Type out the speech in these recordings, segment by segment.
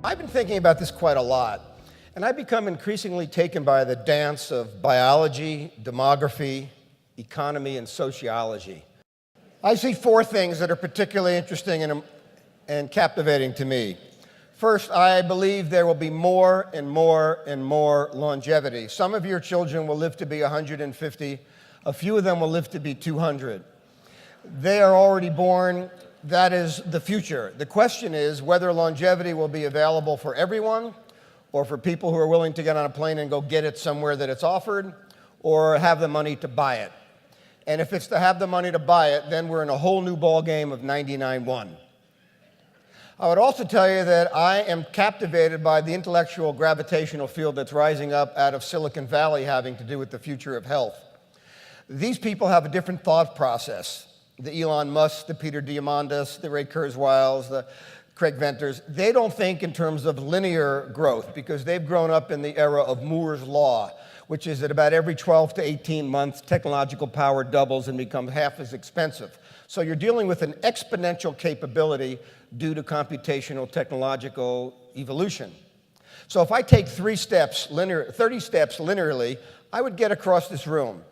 I've been thinking about this quite a lot, and I've become increasingly taken by the dance of biology, demography, economy, and sociology. I see four things that are particularly interesting and captivating to me. First, I believe there will be more and more and more longevity. Some of your children will live to be 150. A few of them will live to be 200. They are already born. That is the future. The question is whether longevity will be available for everyone, or for people who are willing to get on a plane and go get it somewhere that it's offered, or have the money to buy it. And if it's to have the money to buy it, then we're in a whole new ball game of 99-1. I would also tell you that I am captivated by the intellectual gravitational field that's rising up out of Silicon Valley having to do with the future of health. These people have a different thought process. The Elon Musk, the Peter Diamandis, the Ray Kurzweils, the Craig Venters, they don't think in terms of linear growth because they've grown up in the era of Moore's Law, which is that about every 12 to 18 months, technological power doubles and becomes half as expensive. So you're dealing with an exponential capability due to computational technological evolution. So if I take 30 steps linearly, I would get across this room.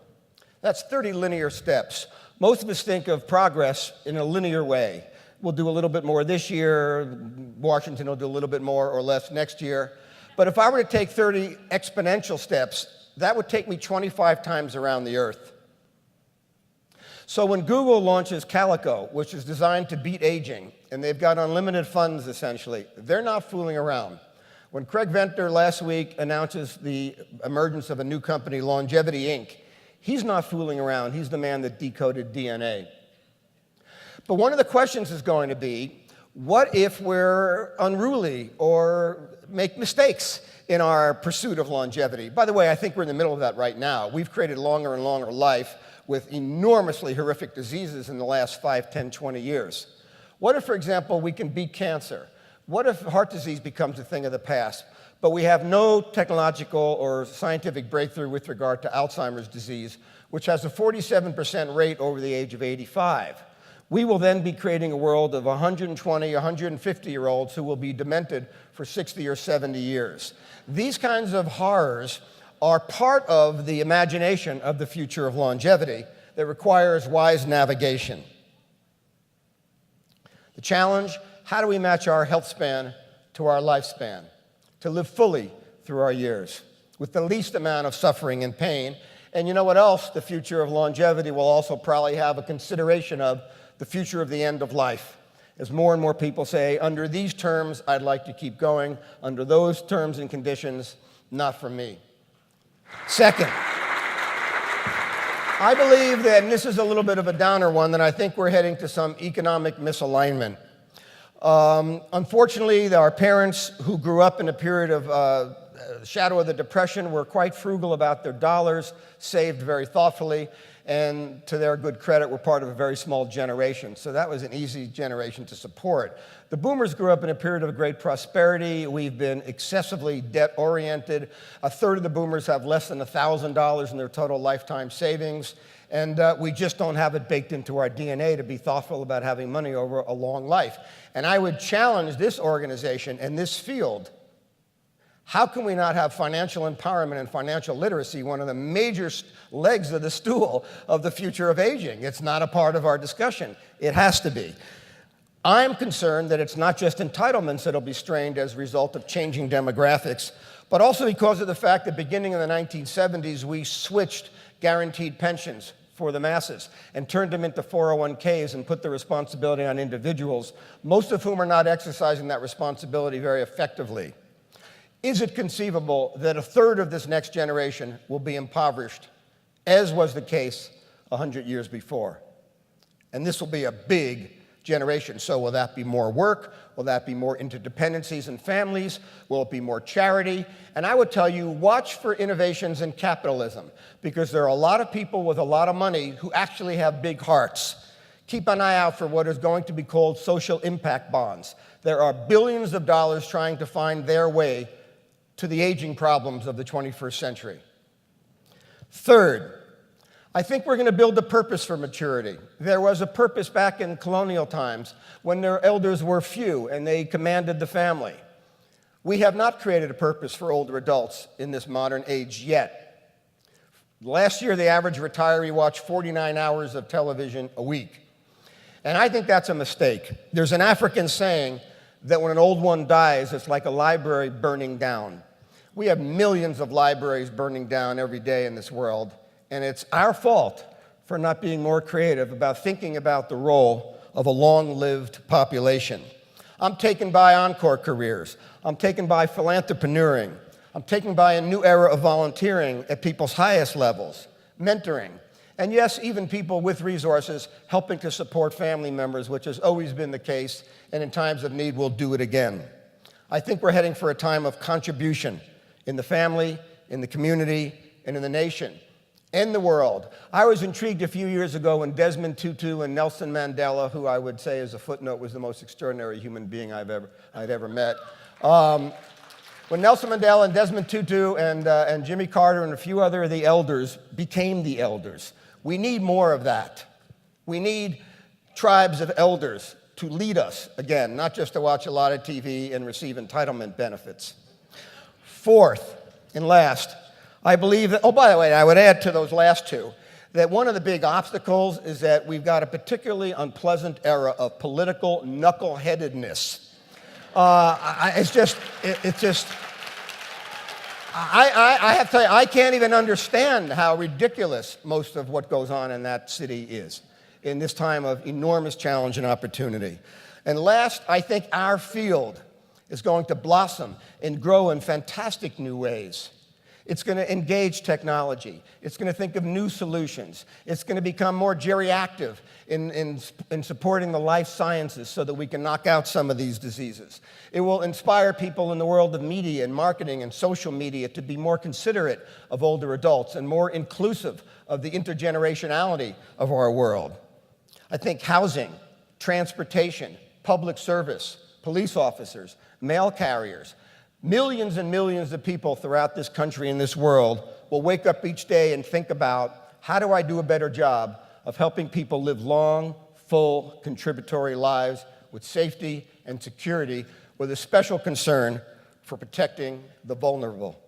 That's 30 linear steps. Most of us think of progress in a linear way. We'll do a little bit more this year. Washington will do a little bit more or less next year. But if I were to take 30 exponential steps, that would take me 25 times around the Earth. So when Google launches Calico, which is designed to beat aging, and they've got unlimited funds essentially, they're not fooling around. When Craig Venter last week announces the emergence of a new company, Longevity Inc., he's not fooling around. He's the man that decoded DNA. But one of the questions is going to be, what if we're unruly or make mistakes in our pursuit of longevity? By the way, I think we're in the middle of that right now. We've created longer and longer life with enormously horrific diseases in the last 5, 10, 20 years. What if, for example, we can beat cancer? What if heart disease becomes a thing of the past, but we have no technological or scientific breakthrough with regard to Alzheimer's disease, which has a 47% rate over the age of 85? We will then be creating a world of 120, 150-year-olds who will be demented for 60 or 70 years. These kinds of horrors are part of the imagination of the future of longevity that requires wise navigation. The challenge, how do we match our health span to our lifespan, to live fully through our years with the least amount of suffering and pain? And you know what else? The future of longevity will also probably have a consideration of the future of the end of life. As more and more people say, under these terms, I'd like to keep going. Under those terms and conditions, not for me. Second, I believe that, and this is a little bit of a downer one, that I think we're heading to some economic misalignment. Unfortunately, our parents who grew up in a period of shadow of the Depression were quite frugal about their dollars, saved very thoughtfully, and to their good credit, were part of a very small generation. So that was an easy generation to support. The boomers grew up in a period of great prosperity. We've been excessively debt-oriented. A third of the boomers have less than $1,000 in their total lifetime savings. And we just don't have it baked into our DNA to be thoughtful about having money over a long life. And I would challenge this organization and this field. How can we not have financial empowerment and financial literacy, one of the major legs of the stool of the future of aging? It's not a part of our discussion. It has to be. I'm concerned that it's not just entitlements that will be strained as a result of changing demographics, but also because of the fact that beginning in the 1970s, we switched guaranteed pensions for the masses and turned them into 401ks and put the responsibility on individuals, most of whom are not exercising that responsibility very effectively. Is it conceivable that a third of this next generation will be impoverished, as was the case 100 years before? And this will be a big generation. So will that be more work? Will that be more interdependencies in families? Will it be more charity? And I would tell you, watch for innovations in capitalism, because there are a lot of people with a lot of money who actually have big hearts. Keep an eye out for what is going to be called social impact bonds. There are billions of dollars trying to find their way to the aging problems of the 21st century. Third, I think we're going to build a purpose for maturity. There was a purpose back in colonial times when their elders were few and they commanded the family. We have not created a purpose for older adults in this modern age yet. Last year, the average retiree watched 49 hours of television a week. And I think that's a mistake. There's an African saying that when an old one dies, it's like a library burning down. We have millions of libraries burning down every day in this world, and it's our fault for not being more creative about thinking about the role of a long-lived population. I'm taken by encore careers. I'm taken by philanthropreneuring. I'm taken by a new era of volunteering at people's highest levels, mentoring, and yes, even people with resources helping to support family members, which has always been the case, and in times of need, we'll do it again. I think we're heading for a time of contribution in the family, in the community, and in the nation, and the world. I was intrigued a few years ago when Desmond Tutu and Nelson Mandela, who I would say as a footnote was the most extraordinary human being I'd ever met. When Nelson Mandela and Desmond Tutu and Jimmy Carter and a few other of the elders became the elders. We need more of that. We need tribes of elders to lead us again, not just to watch a lot of TV and receive entitlement benefits. Fourth and last, I believe that, oh, by the way, I would add to those last two, that one of the big obstacles is that we've got a particularly unpleasant era of political knuckleheadedness. I have to tell you, I can't even understand how ridiculous most of what goes on in that city is in this time of enormous challenge and opportunity. And last, I think our field is going to blossom and grow in fantastic new ways. It's going to engage technology. It's going to think of new solutions. It's going to become more geriatric in supporting the life sciences so that we can knock out some of these diseases. It will inspire people in the world of media and marketing and social media to be more considerate of older adults and more inclusive of the intergenerationality of our world. I think housing, transportation, public service, police officers, mail carriers, millions and millions of people throughout this country and this world will wake up each day and think about, how do I do a better job of helping people live long, full, contributory lives with safety and security, with a special concern for protecting the vulnerable.